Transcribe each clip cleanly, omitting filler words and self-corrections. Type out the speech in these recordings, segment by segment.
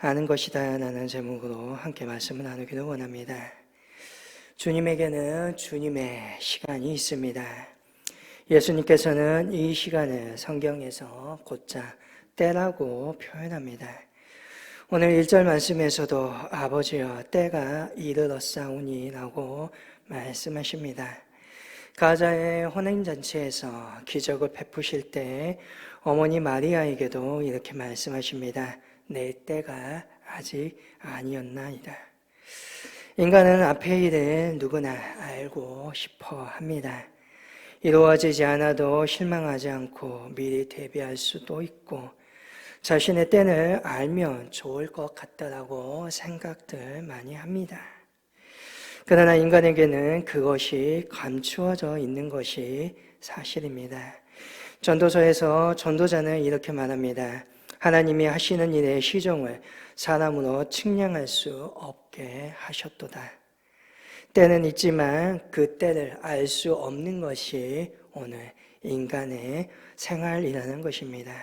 아는 것이다 라는 제목으로 함께 말씀을 나누기를 원합니다. 주님에게는 주님의 시간이 있습니다. 예수님께서는 이 시간을 성경에서 곧자 때라고 표현합니다. 오늘 1절 말씀에서도 아버지여 때가 이르렀사오니 라고 말씀하십니다. 가자의 혼인잔치에서 기적을 베푸실 때 어머니 마리아에게도 이렇게 말씀하십니다. 내 때가 아직 아니었나이다. 인간은 앞의 일을 누구나 알고 싶어 합니다. 이루어지지 않아도 실망하지 않고 미리 대비할 수도 있고 자신의 때를 알면 좋을 것 같다라고 생각들 많이 합니다. 그러나 인간에게는 그것이 감추어져 있는 것이 사실입니다. 전도서에서 전도자는 이렇게 말합니다. 하나님이 하시는 일의 시종을 사람으로 측량할 수 없게 하셨도다. 때는 있지만 그 때를 알 수 없는 것이 오늘 인간의 생활이라는 것입니다.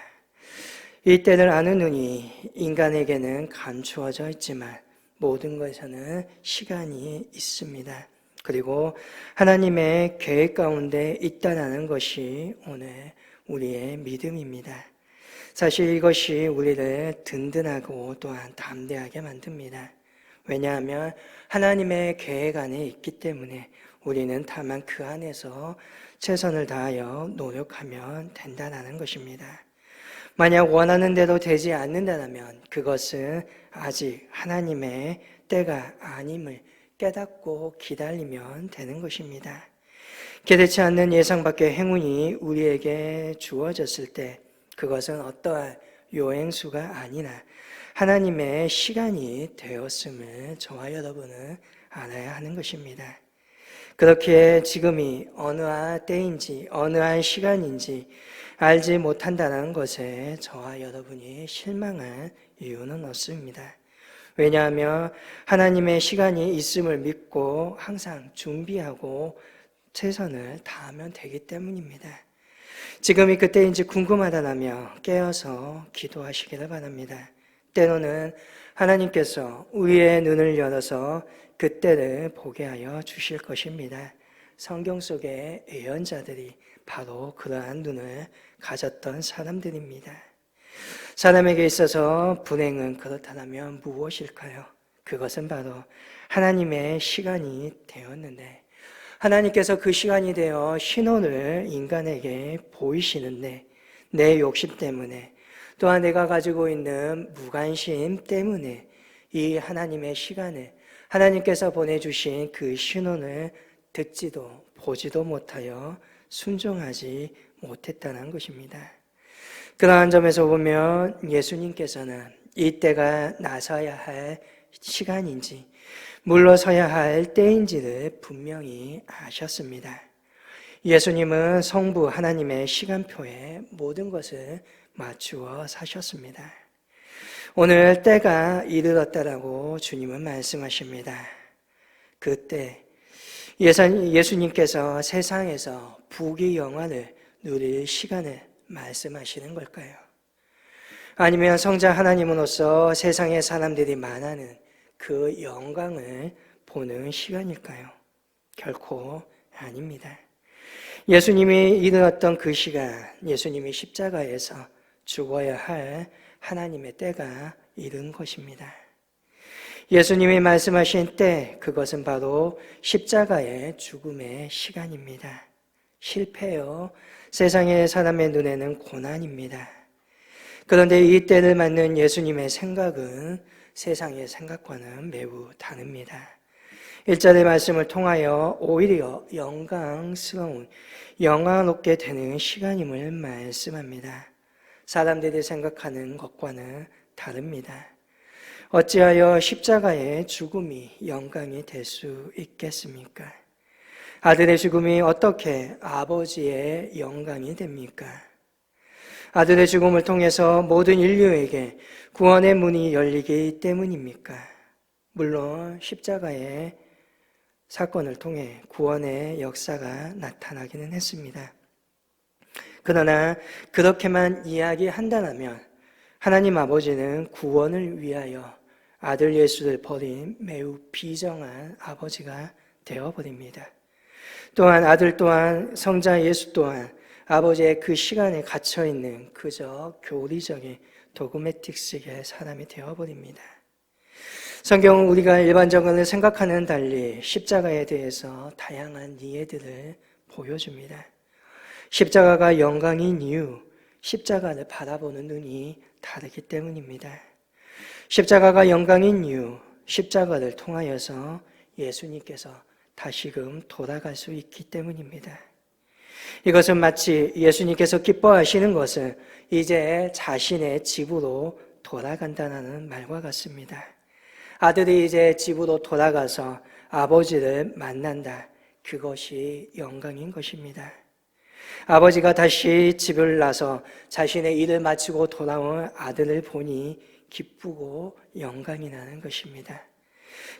이 때를 아는 눈이 인간에게는 감추어져 있지만 모든 것에는 시간이 있습니다. 그리고 하나님의 계획 가운데 있다는 것이 오늘 우리의 믿음입니다. 사실 이것이 우리를 든든하고 또한 담대하게 만듭니다. 왜냐하면 하나님의 계획 안에 있기 때문에 우리는 다만 그 안에서 최선을 다하여 노력하면 된다는 것입니다. 만약 원하는 대로 되지 않는다면 그것은 아직 하나님의 때가 아님을 깨닫고 기다리면 되는 것입니다. 기대치 않는 예상 밖의 행운이 우리에게 주어졌을 때 그것은 어떠한 요행수가 아니라 하나님의 시간이 되었음을 저와 여러분은 알아야 하는 것입니다. 그렇기에 지금이 어느 한 때인지 어느 한 시간인지 알지 못한다는 것에 저와 여러분이 실망할 이유는 없습니다. 왜냐하면 하나님의 시간이 있음을 믿고 항상 준비하고 최선을 다하면 되기 때문입니다. 지금이 그때인지 궁금하다면 깨어서 기도하시기를 바랍니다. 때로는 하나님께서 우리의 눈을 열어서 그때를 보게 하여 주실 것입니다. 성경 속의 예언자들이 바로 그러한 눈을 가졌던 사람들입니다. 사람에게 있어서 불행은 그렇다면 무엇일까요? 그것은 바로 하나님의 시간이 되었는데 하나님께서 그 시간이 되어 신호를 인간에게 보이시는데 내 욕심 때문에 또한 내가 가지고 있는 무관심 때문에 이 하나님의 시간을 하나님께서 보내주신 그 신호를 듣지도 보지도 못하여 순종하지 못했다는 것입니다. 그러한 점에서 보면 예수님께서는 이때가 나서야 할 시간인지 물러서야 할 때인지를 분명히 아셨습니다. 예수님은 성부 하나님의 시간표에 모든 것을 맞추어 사셨습니다. 오늘 때가 이르렀다라고 주님은 말씀하십니다. 그때 예수님께서 세상에서 부귀영화를 누릴 시간을 말씀하시는 걸까요? 아니면 성자 하나님으로서 세상의 사람들이 말하는 그 영광을 보는 시간일까요? 결코 아닙니다. 예수님이 이르렀던 그 시간, 예수님이 십자가에서 죽어야 할 하나님의 때가 이른 것입니다. 예수님이 말씀하신 때, 그것은 바로 십자가의 죽음의 시간입니다. 실패요, 세상의 사람의 눈에는 고난입니다. 그런데 이 때를 맞는 예수님의 생각은 세상의 생각과는 매우 다릅니다. 1절의 말씀을 통하여 오히려 영광스러운, 영화롭게 되는 시간임을 말씀합니다. 사람들이 생각하는 것과는 다릅니다. 어찌하여 십자가의 죽음이 영광이 될 수 있겠습니까? 아들의 죽음이 어떻게 아버지의 영광이 됩니까? 아들의 죽음을 통해서 모든 인류에게 구원의 문이 열리기 때문입니까? 물론 십자가의 사건을 통해 구원의 역사가 나타나기는 했습니다. 그러나 그렇게만 이야기한다면 하나님 아버지는 구원을 위하여 아들 예수를 버린 매우 비정한 아버지가 되어버립니다. 또한 아들 또한 성자 예수 또한 아버지의 그 시간에 갇혀있는 그저 교리적인 도그매틱식의 사람이 되어버립니다. 성경은 우리가 일반적으로 생각하는 달리 십자가에 대해서 다양한 이해들을 보여줍니다. 십자가가 영광인 이유, 십자가를 바라보는 눈이 다르기 때문입니다. 십자가가 영광인 이유, 십자가를 통하여서 예수님께서 다시금 돌아갈 수 있기 때문입니다. 이것은 마치 예수님께서 기뻐하시는 것은 이제 자신의 집으로 돌아간다는 말과 같습니다. 아들이 이제 집으로 돌아가서 아버지를 만난다. 그것이 영광인 것입니다. 아버지가 다시 집을 나서 자신의 일을 마치고 돌아온 아들을 보니 기쁘고 영광이 나는 것입니다.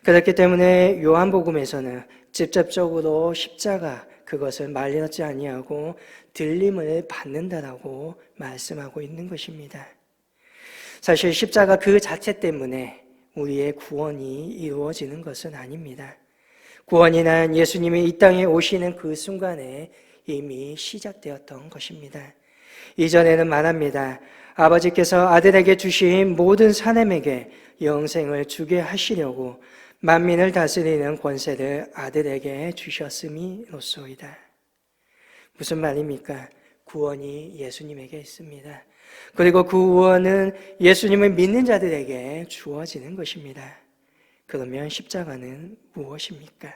그렇기 때문에 요한복음에서는 직접적으로 십자가 그것을 말리지 아니하고 들림을 받는다라고 말씀하고 있는 것입니다. 사실 십자가 그 자체 때문에 우리의 구원이 이루어지는 것은 아닙니다. 구원이 난 예수님이 이 땅에 오시는 그 순간에 이미 시작되었던 것입니다. 이전에는 말합니다. 아버지께서 아들에게 주신 모든 사람에게 영생을 주게 하시려고 만민을 다스리는 권세를 아들에게 주셨음이로소이다. 무슨 말입니까? 구원이 예수님에게 있습니다. 그리고 그 구원은 예수님을 믿는 자들에게 주어지는 것입니다. 그러면 십자가는 무엇입니까?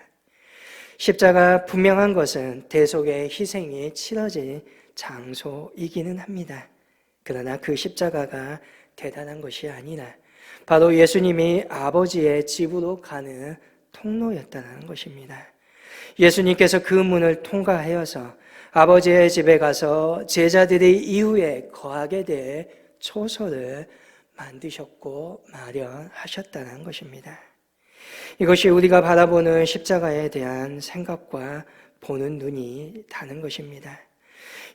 십자가 분명한 것은 대속의 희생이 치러진 장소이기는 합니다. 그러나 그 십자가가 대단한 것이 아니라 바로 예수님이 아버지의 집으로 가는 통로였다는 것입니다. 예수님께서 그 문을 통과하여서 아버지의 집에 가서 제자들이 이후에 거하게 될 초소를 만드셨고 마련하셨다는 것입니다. 이것이 우리가 바라보는 십자가에 대한 생각과 보는 눈이 다른 것입니다.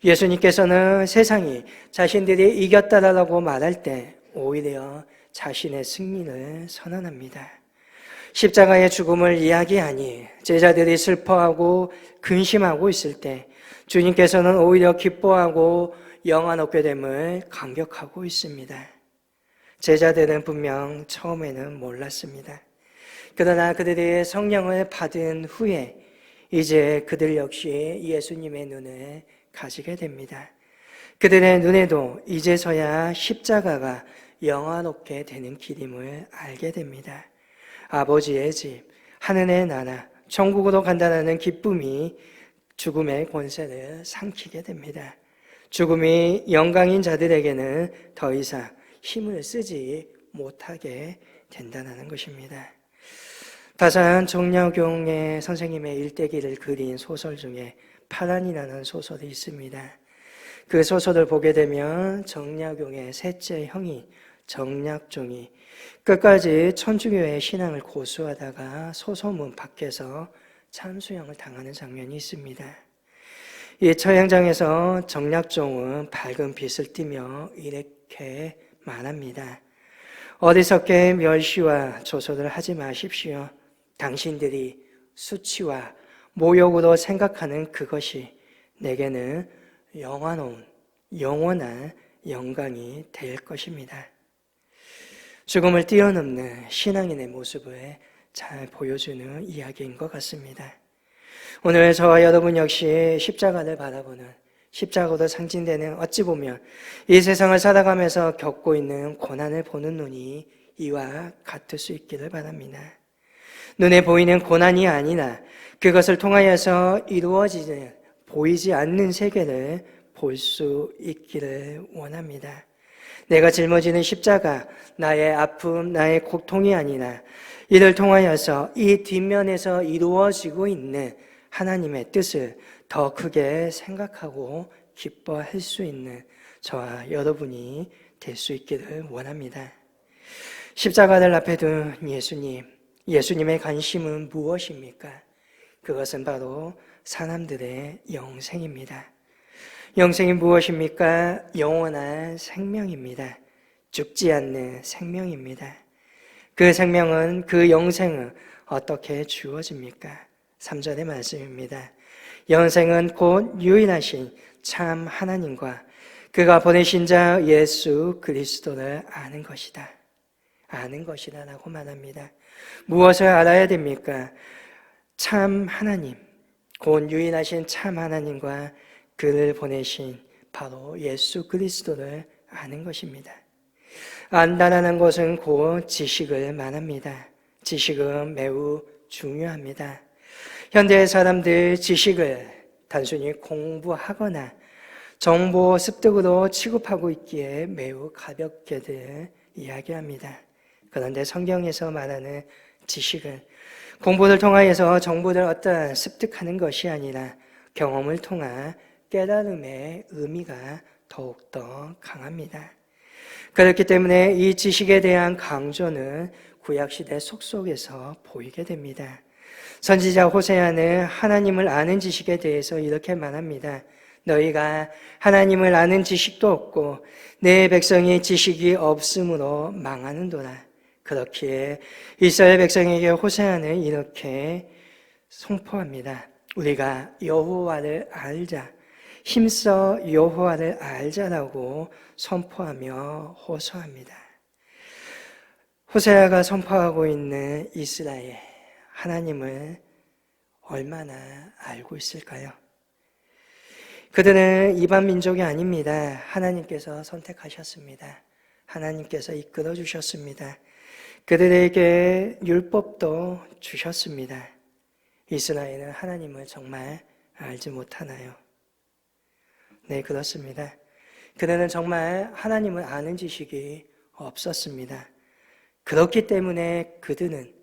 예수님께서는 세상이 자신들이 이겼다라고 말할 때 오히려 자신의 승리를 선언합니다. 십자가의 죽음을 이야기하니 제자들이 슬퍼하고 근심하고 있을 때 주님께서는 오히려 기뻐하고 영원 얻게 됨을 감격하고 있습니다. 제자들은 분명 처음에는 몰랐습니다. 그러나 그들이 성령을 받은 후에 이제 그들 역시 예수님의 눈을 가지게 됩니다. 그들의 눈에도 이제서야 십자가가 영원롭게 되는 길임을 알게 됩니다. 아버지의 집, 하늘의 나라, 천국으로 간다는 기쁨이 죽음의 권세를 삼키게 됩니다. 죽음이 영광인 자들에게는 더 이상 힘을 쓰지 못하게 된다는 것입니다. 다산 정약용의 선생님의 일대기를 그린 소설 중에 파란이라는 소설이 있습니다. 그 소설을 보게 되면 정약용의 셋째 형이 정약종이 끝까지 천주교의 신앙을 고수하다가 소소문 밖에서 참수형을 당하는 장면이 있습니다. 이 처형장에서 정약종은 밝은 빛을 띠며 이렇게 말합니다. 어리석게 멸시와 조소를 하지 마십시오. 당신들이 수치와 모욕으로 생각하는 그것이 내게는 영원한 영광이 될 것입니다. 죽음을 뛰어넘는 신앙인의 모습을 잘 보여주는 이야기인 것 같습니다. 오늘 저와 여러분 역시 십자가를 바라보는, 십자가로 상징되는 어찌 보면 이 세상을 살아가면서 겪고 있는 고난을 보는 눈이 이와 같을 수 있기를 바랍니다. 눈에 보이는 고난이 아니라 그것을 통하여서 이루어지는 보이지 않는 세계를 볼 수 있기를 원합니다. 내가 짊어지는 십자가, 나의 아픔, 나의 고통이 아니라 이를 통하여서 이 뒷면에서 이루어지고 있는 하나님의 뜻을 더 크게 생각하고 기뻐할 수 있는 저와 여러분이 될 수 있기를 원합니다. 십자가를 앞에 둔 예수님의 관심은 무엇입니까? 그것은 바로 사람들의 영생입니다. 영생이 무엇입니까? 영원한 생명입니다. 죽지 않는 생명입니다. 그 생명은, 그 영생은 어떻게 주어집니까? 3절의 말씀입니다. 영생은 곧 유일하신 참 하나님과 그가 보내신 자 예수 그리스도를 아는 것이다. 아는 것이다 라고 말합니다. 무엇을 알아야 됩니까? 참 하나님, 곧 유일하신 참 하나님과 그를 보내신 바로 예수 그리스도를 아는 것입니다. 안다라는 것은 곧 지식을 말합니다. 지식은 매우 중요합니다. 현대의 사람들 지식을 단순히 공부하거나 정보 습득으로 취급하고 있기에 매우 가볍게들 이야기합니다. 그런데 성경에서 말하는 지식은 공부를 통하여서 정보를 어떠한 습득하는 것이 아니라 경험을 통한 깨달음의 의미가 더욱더 강합니다. 그렇기 때문에 이 지식에 대한 강조는 구약시대 속속에서 보이게 됩니다. 선지자 호세아는 하나님을 아는 지식에 대해서 이렇게 말합니다. 너희가 하나님을 아는 지식도 없고 내 백성이 지식이 없으므로 망하는도다. 그렇기에 이스라엘 백성에게 호세아는 이렇게 선포합니다. 우리가 여호와를 알자, 힘써 여호와를 알자라고 선포하며 호소합니다. 호세아가 선포하고 있는 이스라엘, 하나님을 얼마나 알고 있을까요? 그들은 이방 민족이 아닙니다. 하나님께서 선택하셨습니다. 하나님께서 이끌어 주셨습니다. 그들에게 율법도 주셨습니다. 이스라엘은 하나님을 정말 알지 못하나요? 네, 그렇습니다. 그들은 정말 하나님을 아는 지식이 없었습니다. 그렇기 때문에 그들은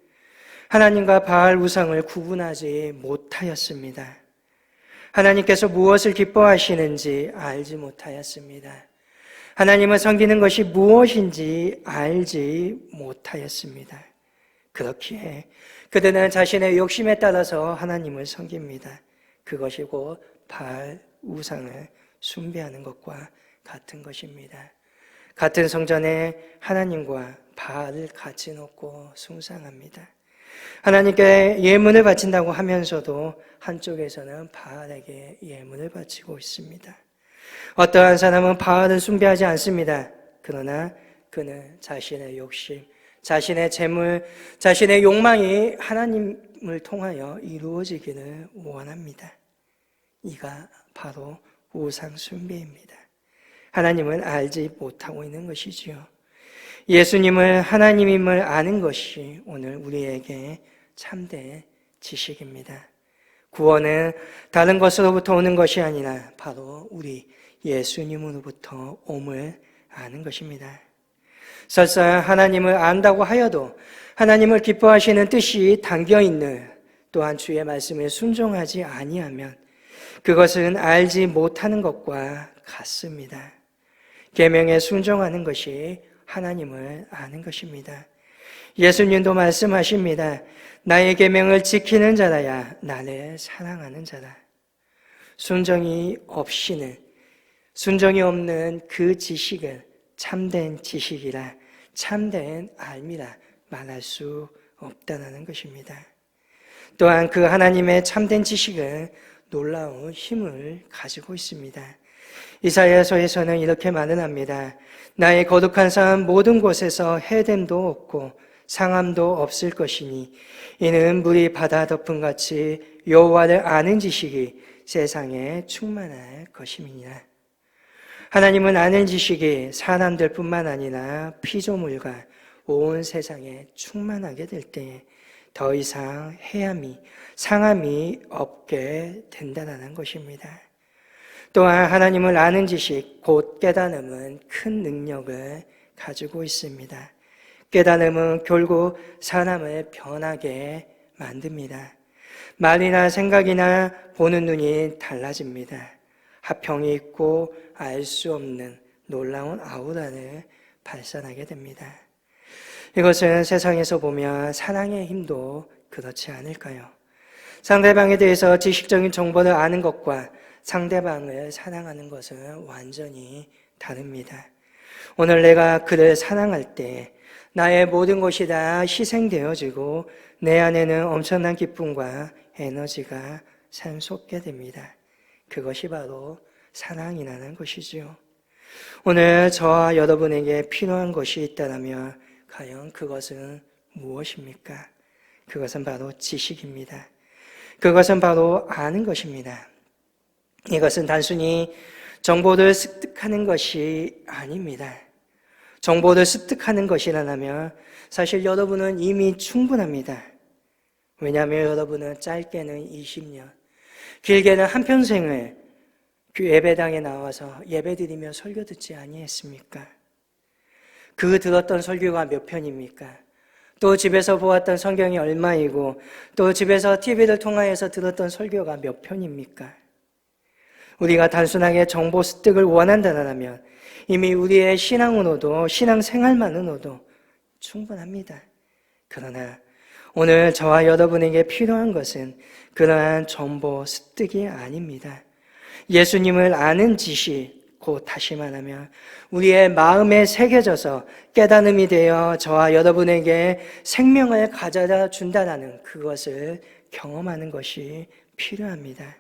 하나님과 바알 우상을 구분하지 못하였습니다. 하나님께서 무엇을 기뻐하시는지 알지 못하였습니다. 하나님을 섬기는 것이 무엇인지 알지 못하였습니다. 그렇기에 그들은 자신의 욕심에 따라서 하나님을 섬깁니다. 그것이 곧 바알 우상을 숭배하는 것과 같은 것입니다. 같은 성전에 하나님과 바알을 같이 놓고 숭상합니다. 하나님께 예물을 바친다고 하면서도 한쪽에서는 바알에게 예물을 바치고 있습니다. 어떠한 사람은 바알을 숭배하지 않습니다. 그러나 그는 자신의 욕심, 자신의 재물, 자신의 욕망이 하나님을 통하여 이루어지기를 원합니다. 이가 바로 우상 숭배입니다. 하나님을 알지 못하고 있는 것이지요. 예수님을 하나님임을 아는 것이 오늘 우리에게 참된 지식입니다. 구원은 다른 것으로부터 오는 것이 아니라 바로 우리 예수님으로부터 옴을 아는 것입니다. 설사 하나님을 안다고 하여도 하나님을 기뻐하시는 뜻이 담겨있는 또한 주의 말씀에 순종하지 아니하면 그것은 알지 못하는 것과 같습니다. 계명에 순종하는 것이 하나님을 아는 것입니다. 예수님도 말씀하십니다. 나의 계명을 지키는 자라야 나를 사랑하는 자라. 순종이 없는 그 지식은 참된 지식이라, 참된 알미라 말할 수 없다는 것입니다. 또한 그 하나님의 참된 지식은 놀라운 힘을 가지고 있습니다. 이사야서에서는 이렇게 말을 합니다. 나의 거룩한 삶 모든 곳에서 해됨도 없고 상함도 없을 것이니 이는 물이 바다 덮음같이 여호와를 아는 지식이 세상에 충만할 것임이니라. 하나님은 아는 지식이 사람들뿐만 아니라 피조물과 온 세상에 충만하게 될 때 더 이상 해함이 상함이 없게 된다는 것입니다. 또한 하나님을 아는 지식, 곧 깨달음은 큰 능력을 가지고 있습니다. 깨달음은 결국 사람을 변하게 만듭니다. 말이나 생각이나 보는 눈이 달라집니다. 화평이 있고 알 수 없는 놀라운 아우라를 발산하게 됩니다. 이것은 세상에서 보면 사랑의 힘도 그렇지 않을까요? 상대방에 대해서 지식적인 정보를 아는 것과 상대방을 사랑하는 것은 완전히 다릅니다. 오늘 내가 그를 사랑할 때 나의 모든 것이 다 희생되어지고 내 안에는 엄청난 기쁨과 에너지가 샘솟게 됩니다. 그것이 바로 사랑이라는 것이지요. 오늘 저와 여러분에게 필요한 것이 있다면 과연 그것은 무엇입니까? 그것은 바로 지식입니다. 그것은 바로 아는 것입니다. 이것은 단순히 정보를 습득하는 것이 아닙니다. 정보를 습득하는 것이라면 사실 여러분은 이미 충분합니다. 왜냐하면 여러분은 짧게는 20년, 길게는 한평생을 그 예배당에 나와서 예배드리며 설교 듣지 아니했습니까? 그 들었던 설교가 몇 편입니까? 또 집에서 보았던 성경이 얼마이고 또 집에서 TV를 통하여서 들었던 설교가 몇 편입니까? 우리가 단순하게 정보 습득을 원한다면 이미 우리의 신앙으로도 신앙생활만으로도 충분합니다. 그러나 오늘 저와 여러분에게 필요한 것은 그러한 정보 습득이 아닙니다. 예수님을 아는 지식, 곧 다시 말하면 우리의 마음에 새겨져서 깨달음이 되어 저와 여러분에게 생명을 가져다 준다는 그것을 경험하는 것이 필요합니다.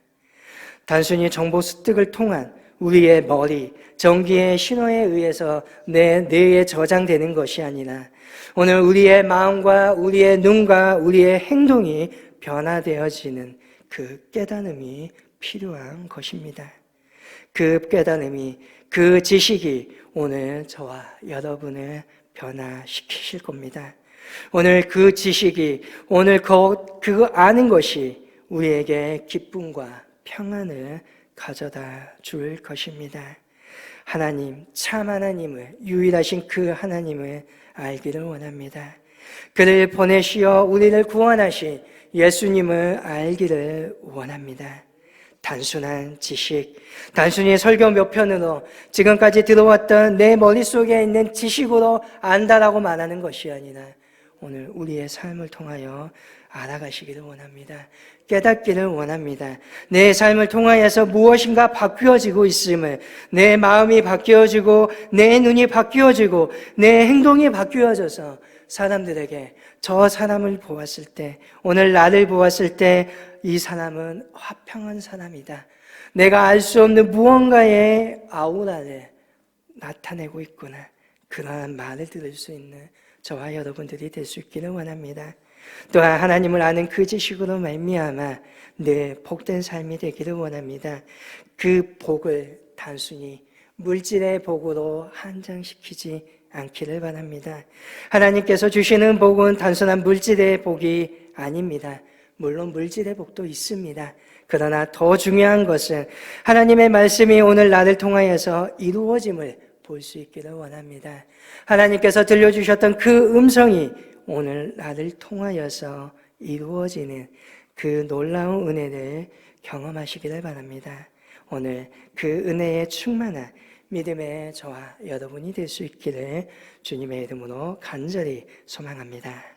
단순히 정보 습득을 통한 우리의 머리, 전기의 신호에 의해서 내 뇌에 저장되는 것이 아니라 오늘 우리의 마음과 우리의 눈과 우리의 행동이 변화되어지는 그 깨달음이 필요한 것입니다. 그 깨달음이, 그 지식이 오늘 저와 여러분을 변화시키실 겁니다. 오늘 그 지식이, 오늘 그 아는 것이 우리에게 기쁨과 평안을 가져다 줄 것입니다. 하나님, 참 하나님을, 유일하신 그 하나님을 알기를 원합니다. 그를 보내시어 우리를 구원하신 예수님을 알기를 원합니다. 단순한 지식, 단순히 설교 몇 편으로 지금까지 들어왔던 내 머릿속에 있는 지식으로 안다라고 말하는 것이 아니라 오늘 우리의 삶을 통하여 알아가시기를 원합니다. 깨닫기를 원합니다. 내 삶을 통하여서 무엇인가 바뀌어지고 있음을, 내 마음이 바뀌어지고 내 눈이 바뀌어지고 내 행동이 바뀌어져서 사람들에게 저 사람을 보았을 때, 오늘 나를 보았을 때 이 사람은 화평한 사람이다. 내가 알 수 없는 무언가의 아우라를 나타내고 있구나. 그러한 말을 들을 수 있는 저와 여러분들이 될 수 있기를 원합니다. 또한 하나님을 아는 그 지식으로 말미암아 내 복된 삶이 되기를 원합니다. 그 복을 단순히 물질의 복으로 한정시키지 않기를 바랍니다. 하나님께서 주시는 복은 단순한 물질의 복이 아닙니다. 물론 물질의 복도 있습니다. 그러나 더 중요한 것은 하나님의 말씀이 오늘 나를 통하여서 이루어짐을 볼 수 있기를 원합니다. 하나님께서 들려주셨던 그 음성이 오늘 나를 통하여서 이루어지는 그 놀라운 은혜를 경험하시기를 바랍니다. 오늘 그 은혜에 충만한 믿음의 저와 여러분이 될 수 있기를 주님의 이름으로 간절히 소망합니다.